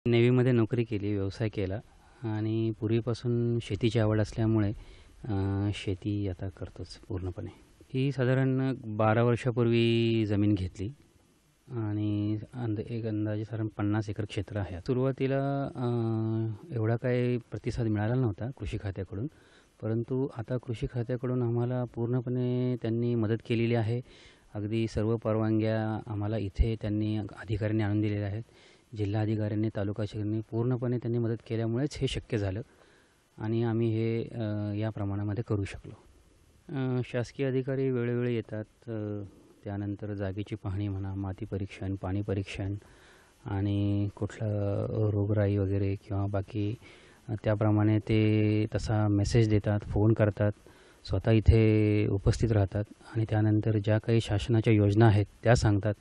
नेव्हीमध्ये नोकरी केली, व्यवसाय केला आणि पूर्वीपासून शेतीची आवड असल्यामुळे शेती आता करतोच पूर्णपणे. ही साधारण 12 वर्षापूर्वी जमीन घेतली आणि एक अंदाजे साधारण 50 एकर क्षेत्र आहे. सुरुवातीला एवढा काही प्रतिसाद मिळाला नव्हता कृषी खात्याकडून, परंतु आता कृषी खात्याकडून आम्हाला पूर्णपणे त्यांनी मदत केलेली आहे. अगदी सर्व परवानग्या आम्हाला इथे त्यांनी अधिकाऱ्यांनी आणून दिलेल्या आहेत. जिल्हाधिकाऱ्यांनी, तालुकाधिकाऱ्यांनी पूर्णपणे त्यांनी मदत केल्यामुळेच हे शक्य झालं आणि आम्ही हे या प्रमाणामध्ये करू शकलो. शासकीय अधिकारी वेळोवेळी येतात. त्यानंतर जागेची पाहणी म्हणा, माती परीक्षण, पाणी परीक्षण आणि कुठलं रोगराई वगैरे किंवा बाकी त्याप्रमाणे ते तसा मेसेज देतात, फोन करतात, स्वतः इथे उपस्थित राहतात आणि त्यानंतर ज्या काही शासनाच्या योजना आहेत त्या सांगतात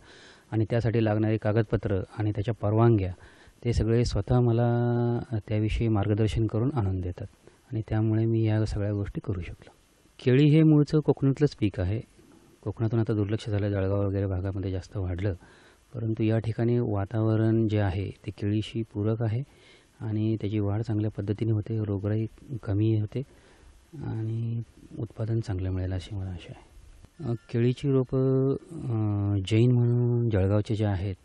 आणि त्यासाठी लागणारी कागदपत्र आणि त्याच्या परवानग्या ते सगळे स्वतः मला त्याविषयी मार्गदर्शन करून आणून देतात आणि त्यामुळे मी या सगळ्या गोष्टी करू शकलो. केळी हे मूळचं कोकणातलंच पीक आहे. कोकणातून आता दुर्लक्ष झालं, जळगाव वगैरे भागामध्ये जास्त वाढलं, परंतु या ठिकाणी वातावरण जे आहे ते केळीशी पूरक आहे आणि त्याची वाढ चांगल्या पद्धतीने होते, रोगराई कमी होते आणि उत्पादन चांगलं मिळेल अशी मला आशा आहे. केळीची रोपं जैन म्हणून जळगावचे जे आहेत,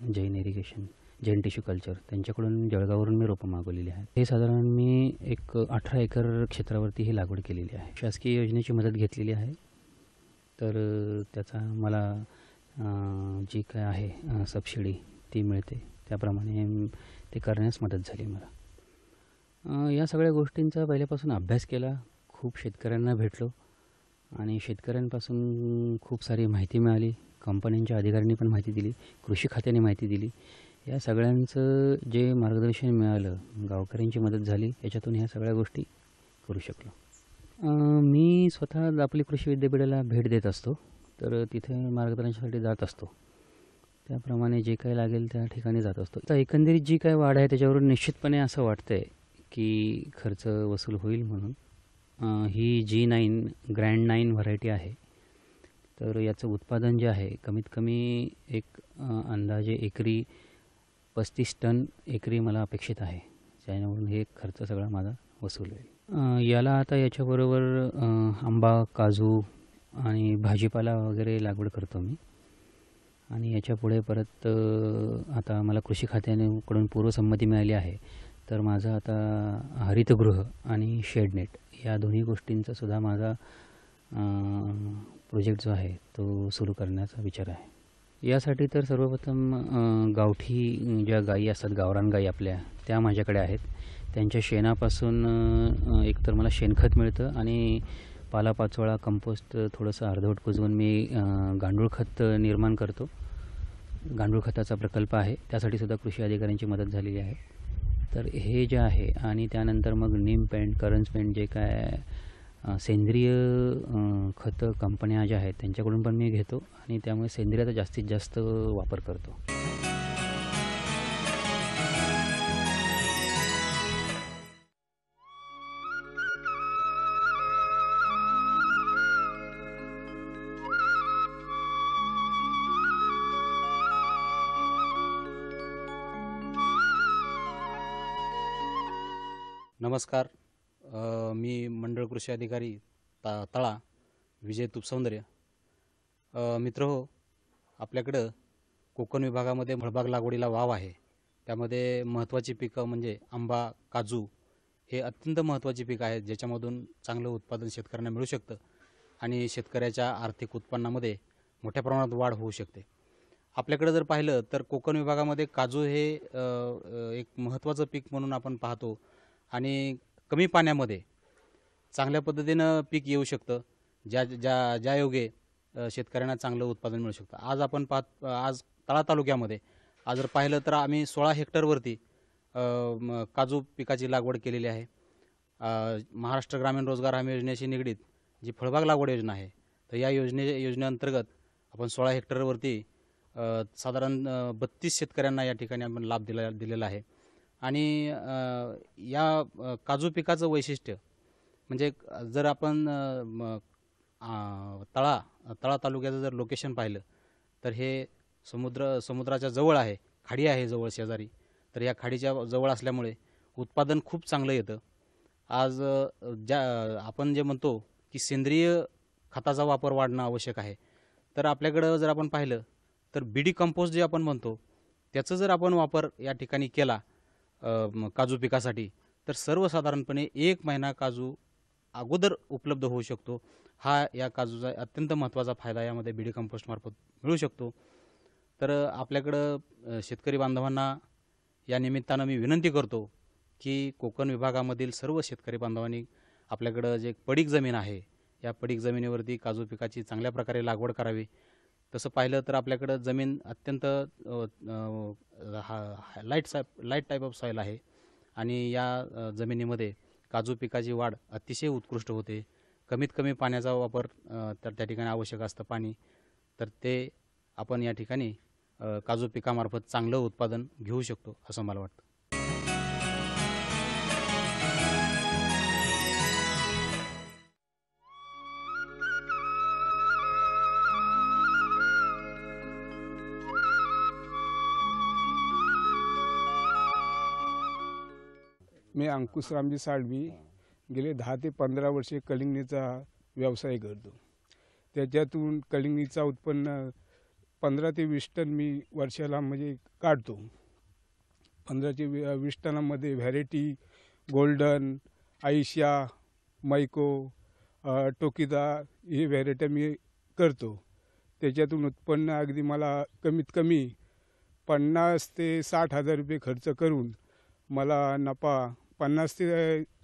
Jain irrigation, Jain tissue culture, त्यांच्याकडून जळगाववरून मी रोपं मागवलेली आहेत. हे साधारण मी एक 18 एकर क्षेत्रावरती ही लागवड केलेली आहे. शासकीय योजनेची मदत घेतलेली आहे, तर त्याचा मला जी काय आहे सबसिडी ती मिळते, त्याप्रमाणे ते करण्यास मदत झाली मला. या सगळ्या गोष्टींचा पहिल्यापासून अभ्यास केला, खूप शेतकऱ्यांना भेटलो आणि शेतकऱ्यांपासून खूप सारी माहिती मिळाली. कंपन्यांच्या अधिकाऱ्यांनी पण माहिती दिली, कृषी खात्याने माहिती दिली. या सगळ्यांचं जे मार्गदर्शन मिळालं, गावकऱ्यांची मदत झाली, याच्यातून ह्या सगळ्या गोष्टी करू शकलो. मी स्वतः आपली कृषी विद्यापीठाला भेट देत असतो, तर तिथे मार्गदर्शनासाठी जात असतो. त्याप्रमाणे जे काही लागेल त्या ठिकाणी जात असतो. तर एकंदरीत जी काय वाढ आहे त्याच्यावरून निश्चितपणे असं वाटतं आहे की खर्च वसूल होईल म्हणून. ही G9 ग्रँड 9 व्हरायटी आहे, तर याचं उत्पादन जे आहे कमीत कमी एक अंदाजे एकरी 35 टन एकरी मला अपेक्षित आहे, ज्याच्यावरून हे खर्च सगळा माझा वसूल होईल. याला आता याच्याबरोबर आंबा, काजू आणि भाजीपाला वगैरे लागवड करतो मी आणि याच्यापुढे परत आता मला कृषी खात्याकडून पूर्वसंमती मिळाली आहे, तर माझं आता हरितगृह आणि शेडनेट या दोन्ही गोष्टींचा सुद्धा माझा प्रोजेक्ट जो आहे तो सुरू करण्याचा विचार आहे. यासाठी तर सर्वप्रथम गावठी ज्या गायी असतात, गावरान गायी आपल्या, त्या माझ्याकडे आहेत. त्यांच्या शेणापासून एकतर मला शेणखत मिळतं आणि पालापाचोळा, कंपोस्ट थोडंसं अर्धवट कुजवून मी गांडूळ खत निर्माण करतो. गांडूळ खताचा प्रकल्प आहे, त्यासाठी सुद्धा कृषी अधिकाऱ्यांची मदत झालेली आहे. तर हे जे आहे आणि त्यानंतर मग नीम पेंट, करंज पेंट, जे काय सेंद्रिय खतं कंपन्या ज्या आहेत त्यांच्याकडून पण मी घेतो आणि त्यामुळे सेंद्रियाचा जास्तीत जास्त वापर करतो. नमस्कार. मी मंडळ कृषी अधिकारी तळा विजय तुपसौंदर्य. मित्रहो, आपल्याकडं कोकण विभागामध्ये फळबाग लागवडीला वाव आहे. त्यामध्ये महत्त्वाची पिकं म्हणजे आंबा, काजू हे अत्यंत महत्त्वाची पिकं आहेत, ज्याच्यामधून चांगलं उत्पादन शेतकऱ्यांना मिळू शकतं आणि शेतकऱ्याच्या आर्थिक उत्पन्नामध्ये मोठ्या प्रमाणात वाढ होऊ शकते. आपल्याकडे जर पाहिलं तर कोकण विभागामध्ये काजू हे एक महत्त्वाचं पीक म्हणून आपण पाहतो आणि कमी पाण्यामध्ये चांगल्या पद्धतीनं पीक येऊ शकतं. ज्या योगे शेतकऱ्यांना चांगलं उत्पादन मिळू शकतं. आज आपण आज तळा तालुक्यामध्ये आज जर पाहिलं तर आम्ही 16 हेक्टरवरती काजू पिकाची लागवड केलेली आहे. महाराष्ट्र ग्रामीण रोजगार हमी योजनेशी निगडीत जी फळबाग लागवड योजना आहे, तर या योजनेअंतर्गत आपण 16 हेक्टरवरती साधारण 32 शेतकऱ्यांना या ठिकाणी आपण लाभ दिलेला आहे. आणि या काजू पिकाचं वैशिष्ट्य म्हणजे जर आपण तळा तालुक्याचं जर लोकेशन पाहिलं तर हे समुद्राच्या जवळ आहे, खाडी आहे जवळ शेजारी. तर या खाडीच्या जवळ असल्यामुळे उत्पादन खूप चांगलं येतं. आज आपण जे म्हणतो की सेंद्रिय खताचा वापर वाढणं आवश्यक आहे, तर आपल्याकडं जर आपण पाहिलं तर बीडी कंपोस्ट जे आपण म्हणतो त्याचं जर आपण वापर या ठिकाणी केला काजू पिकासाठी, तर सर्वसाधारणपणे 1 महिना काजू अगोदर उपलब्ध होऊ शकतो. हा या काजूचा अत्यंत महत्त्वाचा फायदा यामध्ये बीडी कंपोस्टमार्फत मिळू शकतो. तर आपल्याकडं शेतकरी बांधवांना या निमित्तानं मी विनंती करतो की कोकण विभागामधील सर्व शेतकरी बांधवांनी आपल्याकडं जे पडीक जमीन आहे, या पडीक जमिनीवरती काजू पिकाची चांगल्या प्रकारे लागवड करावी. तसं पाहिलं तर आपल्याकडं जमीन अत्यंत लाईट टाईप ऑफ सॉईल आहे आणि या जमिनीमध्ये काजू पिकाची वाढ अतिशय उत्कृष्ट होते. कमीत कमी पाण्याचा वापर तर त्या ठिकाणी आवश्यक असतं पाणी, तर ते आपण या ठिकाणी काजू पिकामार्फत चांगलं उत्पादन घेऊ शकतो असं मला वाटतं. मी अंकुश रामजी साळवी गेले 10 ते 15 वर्षे कलिंगडीचा व्यवसाय करतो. त्याच्यातून कलिंगडीचा उत्पन्न 15 ते 20 टन मी वर्षाला म्हणजे काढतो. 15 ते 20 टनामध्ये व्हॅरायटी गोल्डन, आयशा, मैको, टोकिदा ही व्हॅरायटी मी करतो. त्याच्यातून उत्पन्न अगदी मला कमीत कमी 50 ते 60 हजार रुपये खर्च करून मला नफा 50 ते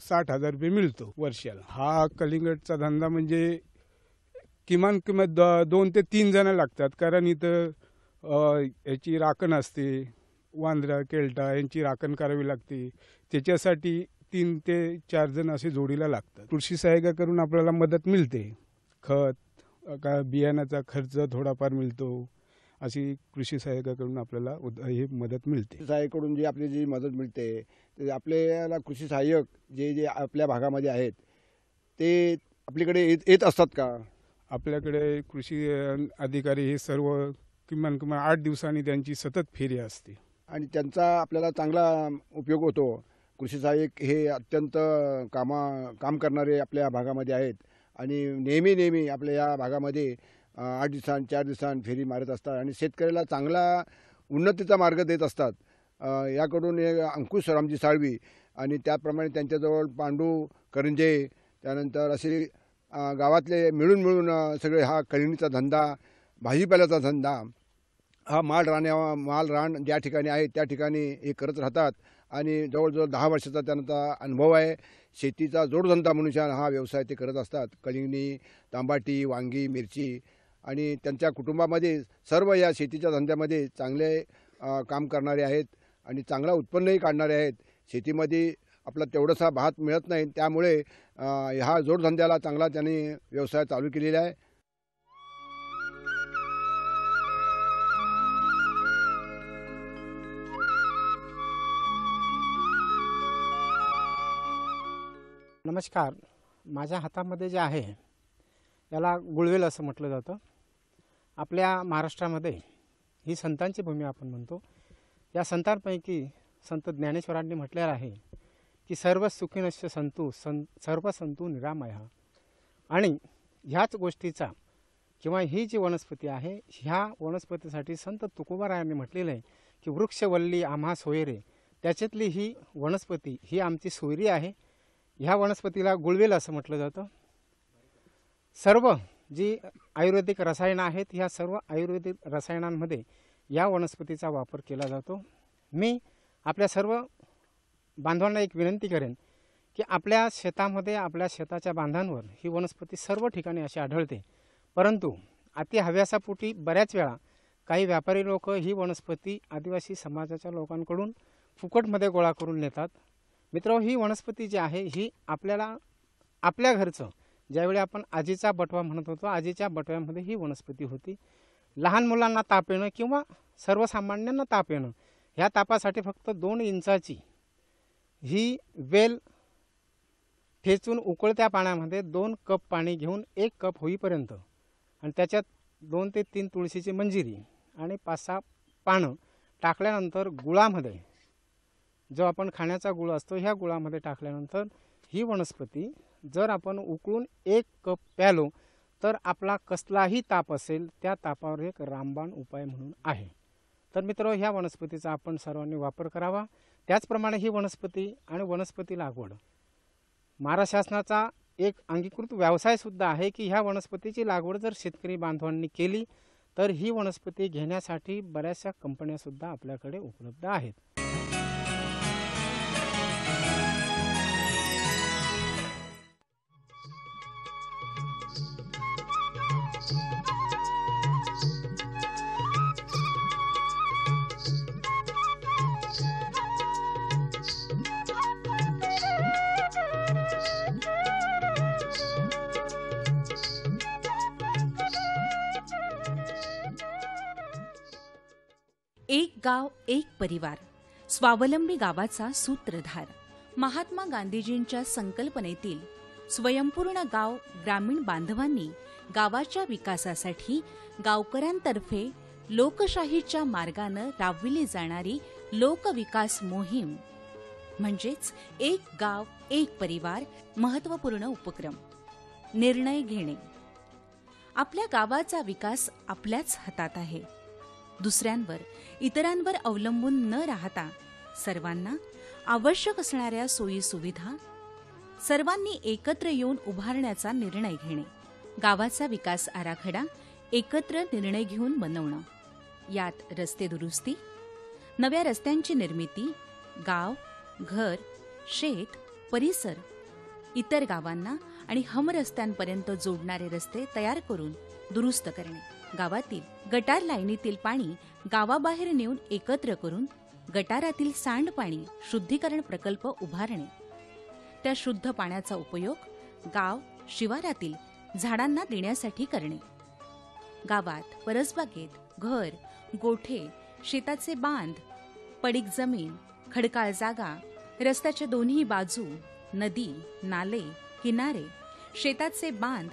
60 हजार रुपये मिळतो वर्षाला. हा कलिंगडचा धंदा म्हणजे किमान किंमत 2 ते 3 जण लागतात, कारण इथं याची राखण असते, वांद्रा केल्टा यांची राखण करावी लागते. त्याच्यासाठी 3 ते 4 जण असे जोडीला लागतात. कृषी सहाय्यकाकडून आपल्याला मदत मिळते, खत का बियाण्याचा खर्च थोडाफार मिळतो, अशी कृषी सहाय्यकाकडून आपल्याला ही मदत मिळते. सहाय्यकडून जी आपली जी मदत मिळते ते आपल्याला कृषी सहाय्यक जे आपल्या भागामध्ये आहेत ते आपल्याकडे येत असतात का? आपल्याकडे कृषी अधिकारी हे सर्व किमान 8 दिवसांनी त्यांची सतत फेरी असते आणि त्यांचा आपल्याला चांगला उपयोग होतो. कृषी सहाय्यक हे अत्यंत काम करणारे आपल्या भागामध्ये आहेत आणि नेहमी आपल्या या भागामध्ये 8 दिवसांनी 4 दिवसांनी फेरी मारत असतात आणि शेतकऱ्याला चांगला उन्नतीचा मार्ग देत असतात. याकडून अंकुश रामजी साळवी आणि त्याप्रमाणे त्यांच्याजवळ पांडू करंजे, त्यानंतर असे गावातले मिळून सगळे हा कलिंगडीचा धंदा, भाजीपाल्याचा धंदा, हा माल रान ज्या ठिकाणी आहे त्या ठिकाणी हे करत राहतात आणि जवळजवळ 10 वर्षाचा त्यांचा अनुभव आहे. शेतीचा जोडधंदा म्हणून हा व्यवसाय ते करत असतात. कलिंगडी, तांबाटी, वांगी, मिरची आणि त्यांच्या कुटुंबामध्ये सर्व या शेतीच्या धंद्यामध्ये चांगले काम करणारे आहेत आणि चांगला उत्पन्नही काढणारे आहेत. शेतीमध्ये आपला तेवढासा भात मिळत नाही, त्यामुळे ह्या जोडधंद्याला चांगला त्यांनी व्यवसाय चालू केलेला आहे. नमस्कार. माझ्या हातामध्ये जे आहे याला गुळवेल असं म्हटलं जातं. आपल्या महाराष्ट्रामध्ये ही संतांची भूमी आपण म्हणतो. या संतांपैकी संत ज्ञानेश्वरांनी म्हटलेलं आहे की सर्व सुखिनश्च संतु सर्व संतु निरामय. आणि ह्याच गोष्टीचा किंवा ही जी वनस्पती आहे ह्या वनस्पतीसाठी संत तुकोबारायांनी म्हटलेलं आहे की वृक्षवल्ली आम्हा सोयरे. त्याच्यातली ही वनस्पती ही आमची सोयरी आहे. ह्या वनस्पतीला गुळवेल असं म्हटलं जातं. सर्व जी आयुर्वेदिक रसायनं आहेत ह्या सर्व आयुर्वेदिक रसायनांमध्ये या वनस्पतीचा वापर केला जातो. मी आपल्या सर्व बांधवांना एक विनंती करेन की आपल्या शेतामध्ये आपल्या शेताच्या बांधांवर ही वनस्पती सर्व ठिकाणी अशी आढळते, परंतु अति हव्यासापोटी बऱ्याच वेळा काही व्यापारी लोक ही वनस्पती आदिवासी समाजाच्या लोकांकडून फुकटमध्ये गोळा करून नेतात. मित्रांनो, ही वनस्पती जी आहे ही आपल्याला आपल्या घरचं, ज्यावेळी आपण आजीचा बटवा म्हणत होतो, आजीच्या बटव्यामध्ये ही वनस्पती होती. लहान मुलांना ताप येणं किंवा सर्वसामान्यांना ताप येणं, ह्या तापासाठी फक्त 2 इंचाची ही वेल ठेचून उकळत्या पाण्यामध्ये 2 कप पाणी घेऊन 1 कप होईपर्यंत आणि त्याच्यात 2 ते 3 तुळशीची मंजिरी आणि 5-6 पानं टाकल्यानंतर गुळामध्ये, जो आपण खाण्याचा गुळ असतो, ह्या गुळामध्ये टाकल्यानंतर ही वनस्पती जर आपण उकळून 1 कप प्यालो तर आपला कसलाही ताप असेल त्या तापावर एक रामबाण उपाय म्हणून आहे. तर मित्रांनो, ह्या वनस्पतीचा आपण सर्वांनी वापर करावा. त्याचप्रमाणे ही वनस्पती आणि वनस्पती लागवड महाराष्ट्र शासनाचा एक अंगीकृत व्यवसायसुद्धा आहे की ह्या वनस्पतीची लागवड जर शेतकरी बांधवांनी केली तर ही वनस्पती घेण्यासाठी बऱ्याचशा कंपन्यासुद्धा आपल्याकडे उपलब्ध आहेत. एक गाव एक परिवार, स्वावलंबी गावाचा सूत्रधार. महात्मा गांधीजींच्या संकल्पनेतील स्वयंपूर्ण गाव ग्रामीण बांधवांनी गावाच्या विकासासाठी गावकऱ्यांतर्फे लोकशाहीच्या मार्गाने राबविली जाणारी लोकविकास मोहीम म्हणजेच एक गाव एक परिवार महत्त्वपूर्ण उपक्रम. निर्णय घेणे. आपल्या गावाचा विकास आपल्याच हातात आहे. दुसऱ्यांवर, इतरांवर अवलंबून न राहता सर्वांना आवश्यक असणाऱ्या सोयी सुविधा सर्वांनी एकत्र येऊन उभारण्याचा निर्णय घेणे. गावाचा विकास आराखडा एकत्र निर्णय घेऊन बनवणं. यात रस्ते दुरुस्ती, नव्या रस्त्यांची निर्मिती, गाव, घर, शेत, परिसर, इतर गावांना आणि हमरस्त्यांपर्यंत जोडणारे रस्ते तयार करून दुरुस्त करणे. गावातील गटार लाईनीतील पाणी गावाबाहेर नेऊन एकत्र करून गटारातील सांडपाणी शुद्धीकरण प्रकल्प उभारणे. त्या शुद्ध पाण्याचा उपयोग गाव शिवारातील झाडांना देण्यासाठी करणे. गावात परसबागेत घर, गोठे, शेताचे बांध, पडीक जमीन, खडकाळ जागा, रस्त्याच्या दोन्ही बाजू, नदी, नाले, किनारे, शेताचे बांध,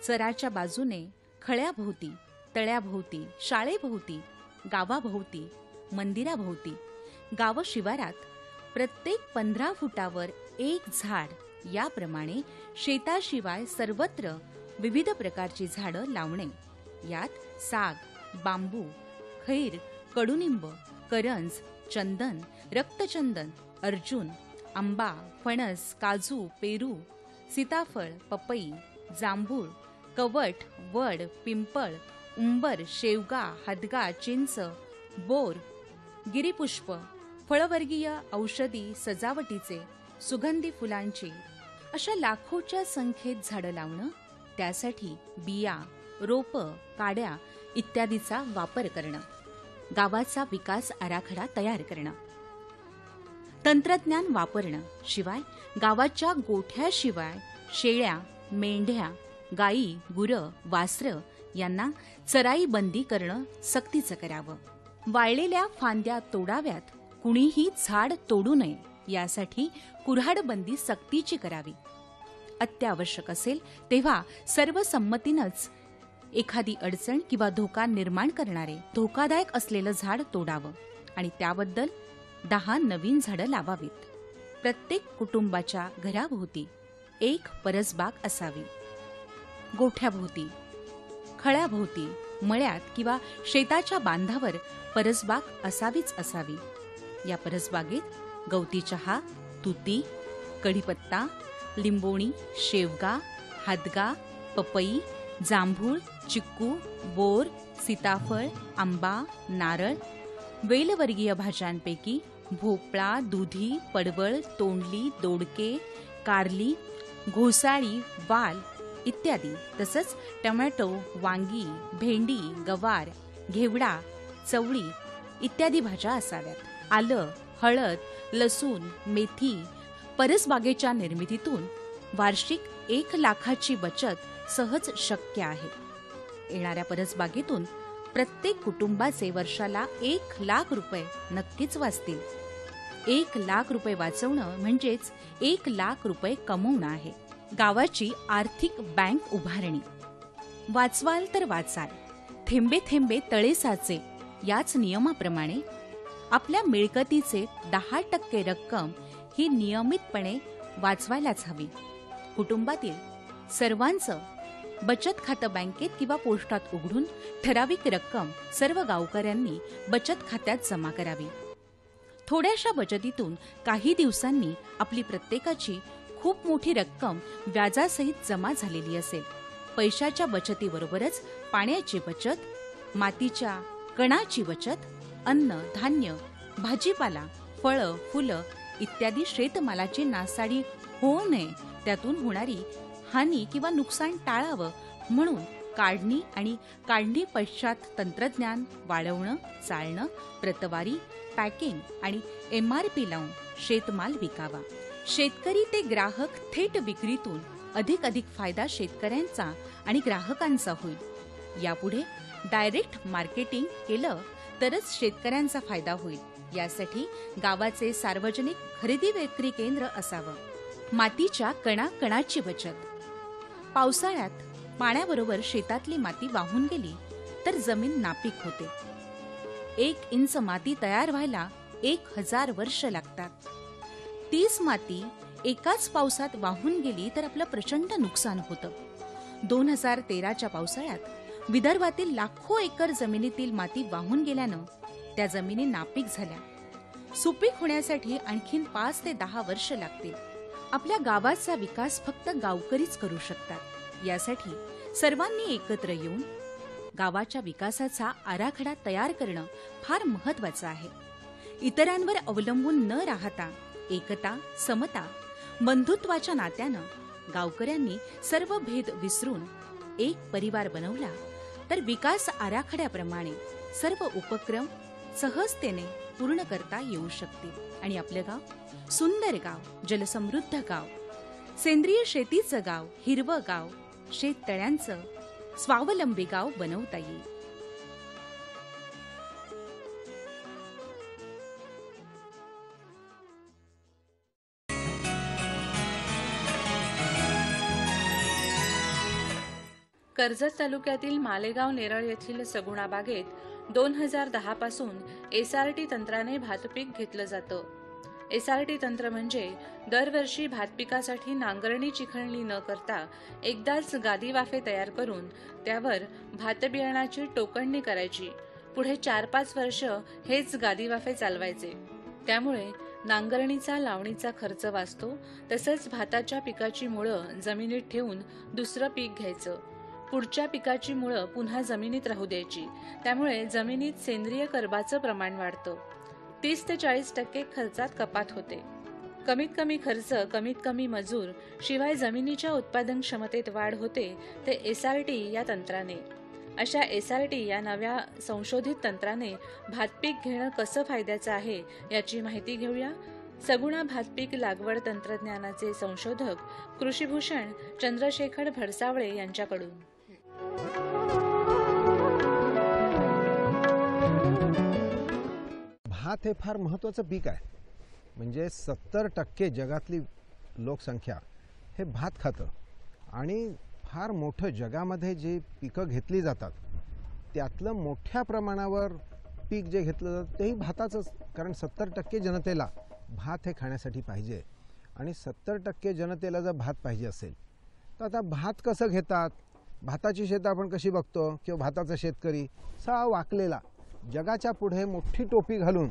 चराच्या बाजूने, खळ्याभोवती, तळ्याभोवती, शाळेभोवती, गावाभोवती, मंदिराभोवती, गाव शिवारात प्रत्येक 15 फुटावर 1 झाड, याप्रमाणे शेताशिवाय सर्वत्र विविध प्रकारची झाडं लावणे. यात साग, बांबू, खैर, कडुनिंब, करंज, चंदन, रक्तचंदन, अर्जुन, आंबा, फणस, काजू, पेरू, सीताफळ, पपई, जांभूळ, कवठ, वड, पिंपळ, उंबर, शेवगा, हदगा, चिंच, बोर, गिरीपुष्प, फळवर्गीय, औषधी, सजावटीचे, सुगंधी फुलांची अशा लाखोच्या संख्येत झाडं लावणं. त्यासाठी बिया, रोपं, काड्या इत्यादीचा वापर करणं. गावाचा विकास आराखडा तयार करणं. तंत्रज्ञान वापरणं. शिवाय गावाच्या गोठ्याशिवाय शेळ्या, मेंढ्या, गायी, गुरं, वासरं यांना चराई बंदी करणं सक्तीचं करावं. वाळलेल्या फांद्या तोडाव्यात, कुणीही झाड तोडू नये यासाठी कुऱ्हाड बंदी सक्तीची करावी. अत्यावश्यक असेल तेव्हा सर्वसंमतीनंच एखादी अडचण किंवा धोका निर्माण करणारे धोकादायक असलेलं झाड तोडावं आणि त्याबद्दल 10 नवीन झाडं लावावीत. प्रत्येक कुटुंबाच्या घराभोवती एक परसबाग असावी. गोठ्याभोवती, खळ्याभोवती, मळ्यात किंवा शेताच्या बांधावर परसबाग असावीच असावी. या परसबागेत गवती चहा, तुती, कढीपत्ता, लिंबोणी, शेवगा, हादगा, पपई, जांभूळ, चिक्कू, बोर, सीताफळ, आंबा, नारळ, वेलवर्गीय भाज्यांपैकी भोपळा, दुधी, पडवळ, तोंडली, दोडके, कारली, घोसाळी, वाल इत्यादी, तसंच टोमॅटो, वांगी, भेंडी, गवार, घेवडा, चवळी इत्यादी भाज्या असाव्यात. आलं, हळद, लसूण, मेथी, परसबागेच्या निर्मितीतून वार्षिक 1 लाखाची बचत सहज शक्य आहे. येणाऱ्या परसबागेतून प्रत्येक कुटुंबाचे वर्षाला 1 लाख रुपये नक्कीच वाचतील. 1 लाख रुपये वाचवणं म्हणजेच 1 लाख रुपये कमवणं आहे. गावाची आर्थिक बँक उभारणी. वाचवाल तर वाचाल, थेंबे थेंबे तळे साचे याच नियमाप्रमाणे आपल्या मिळकतीचे 10% रक्कम ही नियमितपणे वाचवायलाच हवी. कुटुंबातील सर्वांचं बचत खातं बँकेत किंवा पोस्टात उघडून ठराविक रक्कम सर्व गावकऱ्यांनी बचत खात्यात जमा करावी. थोड्याशा बचतीतून काही दिवसांनी आपली प्रत्येकाची खूप मोठी रक्कम व्याजासहित जमा झालेली असेल. पैशाच्या बचतीबरोबरच पाण्याची बचत, मातीच्या कणाची बचत, अन्न, धान्य, भाजीपाला, फळं, फुलं इत्यादी शेतमालाची नासाडी होऊ नये, त्यातून होणारी हानी किंवा नुकसान टाळावं म्हणून काढणी आणि काढणी पश्चात तंत्रज्ञान वाढवणं, चालणं, प्रतवारी, पॅकिंग आणि MRP लावून शेतमाल विकावा. शेतकरी ते ग्राहक थेट विक्रीतून अधिक फायदा शेतकऱ्यांचा आणि ग्राहकांचा होईल. यापुढे डायरेक्ट मार्केटिंग केलं तरच शेतकऱ्यांचा फायदा होईल. यासाठी गावाचे सार्वजनिक खरेदी विक्री केंद्र असावं. मातीच्या कणाकणाची बचत. पावसाळ्यात पाण्याबरोबर शेतातली माती वाहून गेली तर जमीन नापीक होते. 1 इंच माती तयार व्हायला 1000 वर्ष लागतात. 30 माती एकाच पावसात वाहून गेली तर आपलं प्रचंड नुकसान होतं. 2013च्या पावसाळ्यात विदर्भातील लाखो एकर जमिनीतील माती वाहून गेल्यानं त्या जमिनी नापीक झाल्या. सुपीक होण्यासाठी आणखीन 5 ते 10 वर्ष लागतील. आपल्या गावाचा विकास फक्त गावकरीच करू शकतात. यासाठी सर्वांनी एकत्र येऊन गावाच्या विकासाचा आराखडा तयार करणं फार महत्वाचं आहे. इतरांवर अवलंबून न राहता एकता, समता, बंधुत्वाच्या नात्यानं गावकऱ्यांनी सर्व भेद विसरून एक परिवार बनवला तर विकास आराखड्याप्रमाणे सर्व उपक्रम सहजतेने पूर्ण करता येऊ शकतील आणि आपलं गाव सुंदर गाव, जलसमृद्ध गाव, सेंद्रिय शेतीचं गाव, हिरवं गाव, शेततळ्यांचं स्वावलंबी गाव बनवता येईल. कर्जत तालुक्यातील मालेगाव नेरळ येथील सगुणा बागेत 2010 पासून SRT तंत्राने भातपीक घेतलं जातं. SRT तंत्र म्हणजे दरवर्षी भातपिकासाठी नांगरणी चिखलणी न करता एकदाच गादी वाफे तयार करून त्यावर भातबियाणाची टोकणणी करायची. पुढे 4-5 वर्ष हेच गादी वाफे चालवायचे. त्यामुळे नांगरणीचा, लावणीचा खर्च वाचतो. तसंच भाताच्या पिकाची मुळं जमिनीत ठेवून दुसरं पीक घ्यायचं. पुढच्या पिकाची मुळं पुन्हा जमिनीत राहू द्यायची. त्यामुळे जमिनीत सेंद्रिय कर्बाचं प्रमाण वाढतं. 30 ते 40% खर्चात कपात होते. कमीत कमी खर्च, कमीत कमी मजूर, शिवाय जमिनीच्या उत्पादन क्षमतेत वाढ होते ते SRT या तंत्राने. अशा SRT या नव्या संशोधित तंत्राने भातपीक घेणं कसं फायद्याचं आहे याची माहिती घेऊया. सगुणा भातपीक लागवड तंत्रज्ञानाचे संशोधक कृषीभूषण चंद्रशेखर भडसावळे यांच्याकडून. भात हे फार महत्त्वाचं पीक आहे. म्हणजे 70% जगातली लोकसंख्या हे भात खातं आणि फार मोठं जगामध्ये जे पिकं घेतली जातात त्यातलं मोठ्या प्रमाणावर पीक जे घेतलं जातं तेही भाताचंच. कारण 70% जनतेला भात हे खाण्यासाठी पाहिजे आणि 70% जनतेला जर भात पाहिजे असेल तर आता भात कसं घेतात? भाताची शेतं आपण कशी बघतो किंवा भाताचा शेतकरी सगळा वाकलेला, जगाच्या पुढे मोठी टोपी घालून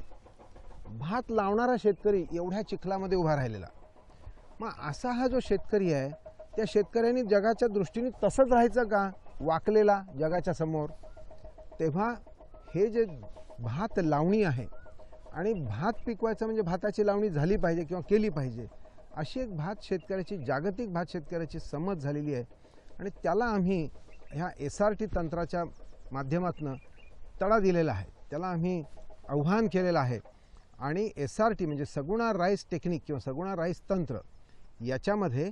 भात लावणारा शेतकरी एवढ्या चिखलामध्ये उभा राहिलेला. मग असा हा जो शेतकरी आहे त्या शेतकऱ्यांनी जगाच्या दृष्टीने तसंच राहायचं का, वाकलेला जगाच्या समोर? तेव्हा हे जे भात लावणी आहे आणि भात पिकवायचं म्हणजे भाताची लावणी झाली पाहिजे किंवा केली पाहिजे अशी एक भात शेतकऱ्याची, जागतिक भात शेतकऱ्याची समज झालेली आहे. आणि त्याला आम्ही ह्या SRT तंत्राच्या माध्यमातून तडा दिलेला आहे, त्याला आम्ही आव्हान केलेलं आहे. आणि SRT म्हणजे सगुणा राईस टेक्निक किंवा सगुणा राईस तंत्र, याच्यामध्ये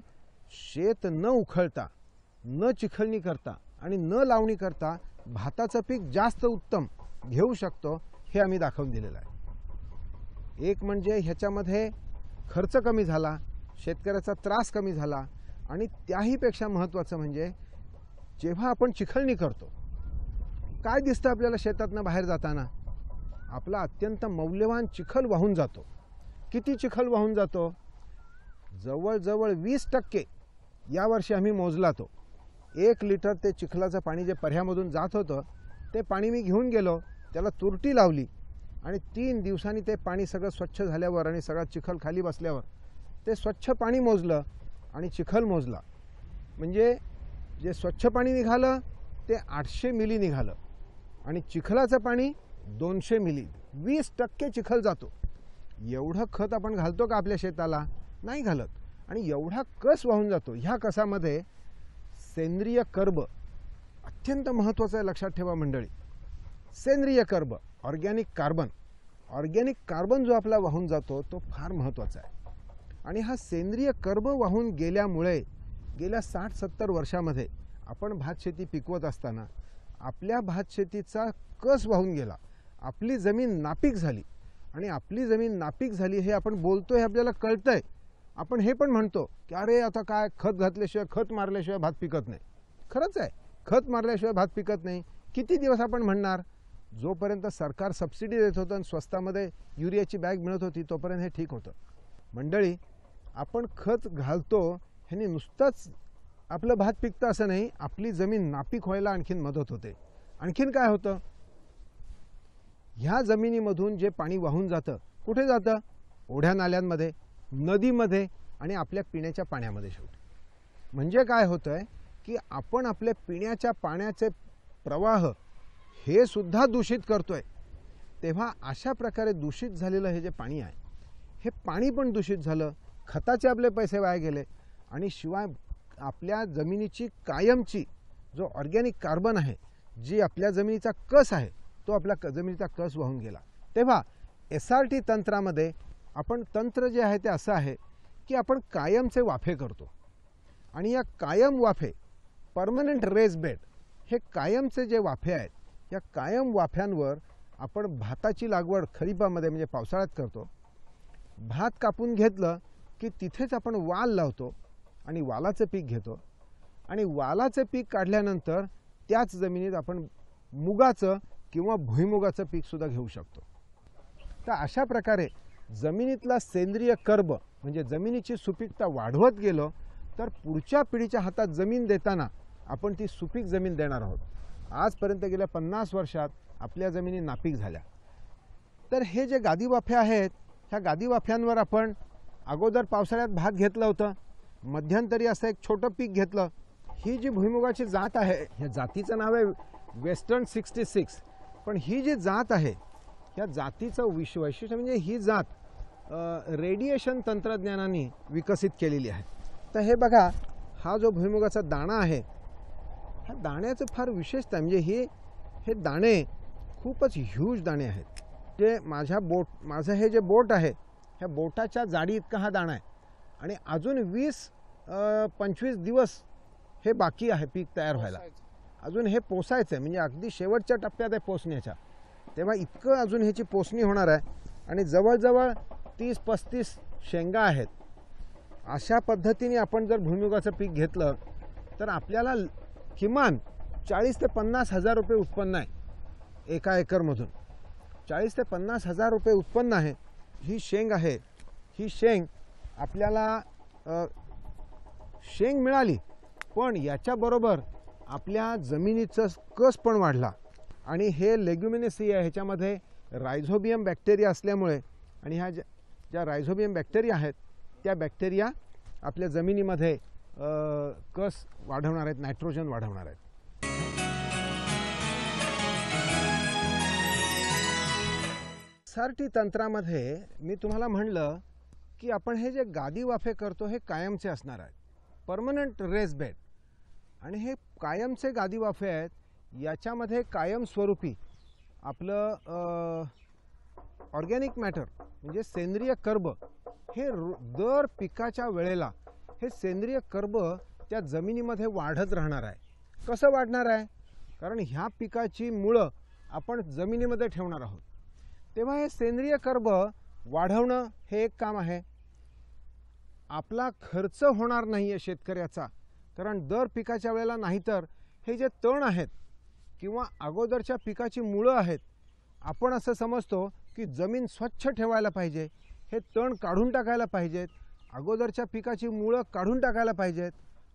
शेत न उखळता, न चिखलणी करता आणि न लावणी करता भाताचं पीक जास्त उत्तम घेऊ शकतो, हे आम्ही दाखवून दिलेलं आहे. एक म्हणजे ह्याच्यामध्ये खर्च कमी झाला, शेतकऱ्याचा त्रास कमी झाला, आणि त्याहीपेक्षा महत्त्वाचं म्हणजे जेव्हा आपण चिखलणी करतो, काय दिसतं आपल्याला शेतातनं बाहेर जाताना? आपला अत्यंत मौल्यवान चिखल वाहून जातो. किती चिखल वाहून जातो? जवळजवळ 20% यावर्षी आम्ही मोजला तो. 1 लिटर ते चिखलाचं पाणी जे पर्ह्यामधून जात होतं ते पाणी मी घेऊन गेलो, त्याला तुरटी लावली आणि 3 दिवसांनी ते पाणी सगळं स्वच्छ झाल्यावर आणि सगळा चिखल खाली बसल्यावर ते स्वच्छ पाणी मोजलं आणि चिखल मोजला. म्हणजे जे स्वच्छ पाणी निघालं ते 800 मिली निघालं आणि चिखलाचं पाणी 200 मिली. 20% चिखल जातो. एवढं खत आपण घालतो का आपल्या शेताला? नाही घालत. आणि एवढा कस वाहून जातो. ह्या कसामध्ये सेंद्रिय कर्ब अत्यंत महत्त्वाचं आहे, लक्षात ठेवा मंडळी. सेंद्रिय कर्ब, ऑर्गॅनिक कार्बन जो आपला वाहून जातो तो फार महत्त्वाचा आहे. आणि हा सेंद्रिय कर्ब वाहून गेल्यामुळे गेल्या 60-70 वर्षामध्ये आपण भातशेती पिकवत असताना आपल्या भातशेतीचा कस वाहून गेला, आपली जमीन नापीक झाली. आणि आपली जमीन नापीक झाली हे आपण बोलतोय, आपल्याला कळतंय. आपण हे पण म्हणतो की अरे आता काय, खत घातल्याशिवाय, खत मारल्याशिवाय भात पिकत नाही. खरंच आहे, खत मारल्याशिवाय भात पिकत नाही. किती दिवस आपण म्हणणार? जोपर्यंत सरकार सबसिडी देत होतं आणि स्वस्तामध्ये युरियाची बॅग मिळत होती तोपर्यंत हे ठीक होतं. मंडळी, आपण खत घालतो ह्याने नुसतंच आपलं भात पिकतं असं नाही, आपली जमीन नापीक व्हायला आणखीन मदत होते. आणखीन काय होतं? ह्या जमिनीमधून जे पाणी वाहून जातं, कुठे जातं? ओढ्या नाल्यांमध्ये, नदीमध्ये आणि आपल्या पिण्याच्या पाण्यामध्ये शेवटी. म्हणजे काय होतंय की आपण आपल्या पिण्याच्या पाण्याचे प्रवाह हे सुद्धा दूषित करतोय. तेव्हा अशा प्रकारे दूषित झालेलं हे जे पाणी आहे, हे पाणी पण दूषित झालं, खताचे आपले पैसे वाया गेले आणि शिवाय आपल्या जमिनीची कायमची जो ऑर्गॅनिक कार्बन आहे, जी आपल्या जमिनीचा कस आहे, तो आपल्या जमिनीचा कस वाहून गेला. तेव्हा SRT तंत्रामध्ये आपण तंत्र जे आहे ते असं आहे की आपण कायमचे वाफे करतो आणि या कायम वाफे, परमनंट रेस बेड, हे कायमचे जे वाफे आहेत, या कायम वाफ्यांवर आपण भाताची लागवड खरीपामध्ये म्हणजे पावसाळ्यात करतो. भात कापून घेतलं की तिथेच आपण वाल लावतो आणि वालाचं पीक घेतो आणि वालाचं पीक काढल्यानंतर त्याच जमिनीत आपण मुगाचं किंवा भुईमुगाचं पीकसुद्धा घेऊ शकतो. तर अशा प्रकारे जमिनीतला सेंद्रिय कर्ब म्हणजे जमिनीची सुपीकता वाढवत गेलो तर पुढच्या पिढीच्या हातात जमीन देताना आपण ती सुपीक जमीन देणार आहोत. आजपर्यंत गेल्या 50 वर्षात आपल्या जमिनी नापीक झाल्या. तर हे जे गादी वाफे आहेत, ह्या गादी वाफ्यांवर आपण अगोदर पावसाळ्यात भात घेतलं होतं, मध्यंतरी असं एक छोटं पीक घेतलं. ही जी भुईमुगाची जात आहे, ह्या जातीचं नाव आहे वेस्टर्न 66. पण ही जी जात आहे, ह्या जातीचं वैशिष्ट्य म्हणजे ही जात रेडिएशन तंत्रज्ञानाने विकसित केलेली आहे. तर हे बघा, हा जो भुईमुगाचा दाणा आहे, ह्या दाण्याचं फार विशेषता म्हणजे हे दाणे खूपच ह्यूज दाणे आहेत. जे माझं हे जे बोट आहे, ह्या बोटाच्या जाडी इतका हा दाणा आहे आणि अजून 20-25 दिवस हे बाकी आहे पीक तयार व्हायला. अजून हे पोसायचं आहे, म्हणजे अगदी शेवटच्या टप्प्यात आहे पोसण्याच्या. तेव्हा इतकं अजून ह्याची पोसणी होणार आहे आणि जवळजवळ 30-35 शेंगा आहेत. अशा पद्धतीने आपण जर भुईमुगाचं पीक घेतलं तर आपल्याला किमान 40 ते 50 हजार रुपये उत्पन्न आहे एका एकरमधून. 40 ते 50 हजार रुपये उत्पन्न आहे. ही शेंग आहे, ही शेंग आपल्याला शेंग मिळाली, पण याच्याबरोबर आपल्या जमिनीचं कस पण वाढला. आणि हे लेग्युमिनेसी आहे, ह्याच्यामध्ये रायझोबियम बॅक्टेरिया असल्यामुळे आणि ह्या ज्या रायझोबियम बॅक्टेरिया आहेत त्या बॅक्टेरिया आपल्या जमिनीमध्ये कस वाढवणार आहेत, नायट्रोजन वाढवणार आहेत. SRT तंत्रामध्ये मी तुम्हाला म्हणलं की आपण हे जे गादी वाफे करतो हे कायमचे असणार आहेत, परमनंट रेस बेड. आणि हे कायमचे गादीवाफे आहेत. याच्यामध्ये कायमस्वरूपी आपलं ऑर्गॅनिक मॅटर म्हणजे सेंद्रिय कर्ब हे दर पिकाच्या वेळेला हे सेंद्रिय कर्ब त्या जमिनीमध्ये वाढत राहणार आहे. कसं वाढणार आहे? कारण ह्या पिकाची मुळं आपण जमिनीमध्ये ठेवणार आहोत. तेव्हा हे सेंद्रिय कर्ब वाढवणं हे एक काम आहे. आपला खर्च होणार नाही आहे शेतकऱ्याचा, कारण दर पिकाच्या वेळेला नाहीतर हे जे तण आहेत किंवा अगोदरच्या पिकाची मुळं आहेत, आपण असं समजतो की जमीन स्वच्छ ठेवायला पाहिजे, हे तण काढून टाकायला पाहिजेत, अगोदरच्या पिकाची मुळं काढून टाकायला पाहिजेत,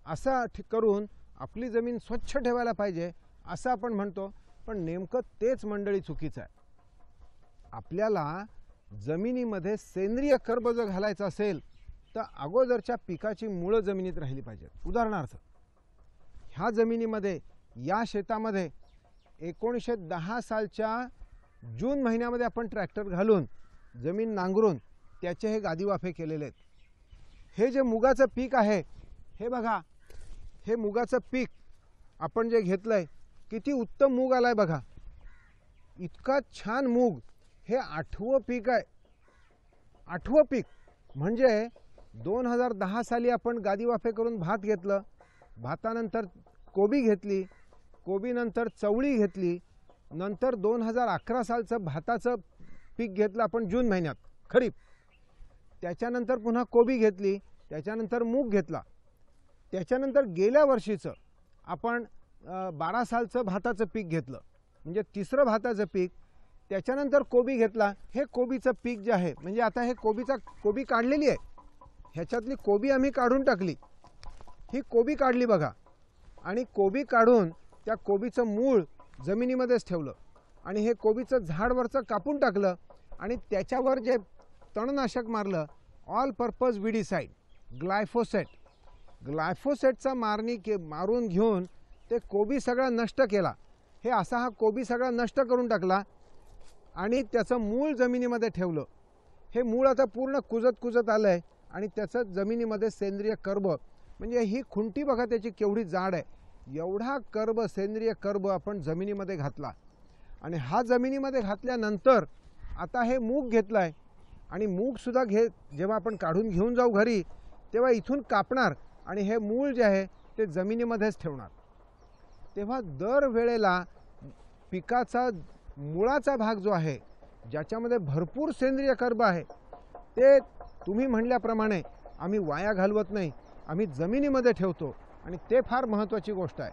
असं करून आपली जमीन स्वच्छ ठेवायला पाहिजे असं आपण म्हणतो. पण नेमकं तेच मंडळी चुकीचं आहे. आपल्याला जमिनीमध्ये सेंद्रिय कर्ब जर घालायचं असेल तर अगोदरच्या पिकाची मुळं जमिनीत राहिली पाहिजेत. उदाहरणार्थ ह्या जमिनीमध्ये या शेतामध्ये 1910 सालच्या जून महिन्यामध्ये आपण ट्रॅक्टर घालून जमीन नांगरून त्याचे हे गादीवाफे केलेले आहेत. हे जे मुगाचं पीक आहे हे बघा, हे मुगाचं पीक आपण जे घेतलंय किती उत्तम मूग आलाय बघा. इतका छान मूग. हे 8वं पीक आहे. 8वं पीक म्हणजे 2010 साली आपण गादीवाफे करून भात घेतलं, भातानंतर कोबी घेतली, कोबीनंतर चवळी घेतली, नंतर 2011 सालचं भाताचं पीक घेतलं आपण जून महिन्यात खरीप, त्याच्यानंतर पुन्हा कोबी घेतली, त्याच्यानंतर मूग घेतला, त्याच्यानंतर गेल्या वर्षीचं आपण 12 सालचं भाताचं पीक घेतलं म्हणजे तिसरं भाताचं पीक, त्याच्यानंतर कोबी घेतला. हे कोबीचं पीक जे आहे म्हणजे आता हे कोबी काढलेली आहे, ह्याच्यातली कोबी आम्ही काढून टाकली, ही कोबी काढली बघा, आणि कोबी काढून त्या कोबीचं मूळ जमिनीमध्येच ठेवलं आणि हे कोबीचं झाडवरचं कापून टाकलं आणि त्याच्यावर जे तणनाशक मारलं ऑल पर्पज विडीसाईड ग्लायफोसेटचा मारून घेऊन ते कोबी सगळा नष्ट केला. हे असा हा कोबी सगळा नष्ट करून टाकला आणि त्याचं मूळ जमिनीमध्ये ठेवलं. हे मूळ आता पूर्ण कुजत आलं आहे आणि त्याचं जमिनीमध्ये सेंद्रिय कर्ब म्हणजे ही खुंटी बघा त्याची केवढी जाड आहे, एवढा कर्ब सेंद्रिय कर्ब आपण जमिनीमध्ये घातला. आणि हा जमिनीमध्ये घातल्यानंतर आता हे मूग घेतलं आहे आणि मूगसुद्धा जेव्हा आपण काढून घेऊन जाऊ घरी तेव्हा इथून कापणार आणि हे मूळ जे आहे ते जमिनीमध्येच ठेवणार. तेव्हा दर वेळेला पिकाचा मुळाचा भाग जो आहे ज्याच्यामध्ये भरपूर सेंद्रिय कर्ब आहे ते तुम्ही म्हणल्याप्रमाणे आम्ही वाया घालवत नाही, आम्ही जमिनीमध्ये ठेवतो आणि ते फार महत्त्वाची गोष्ट आहे.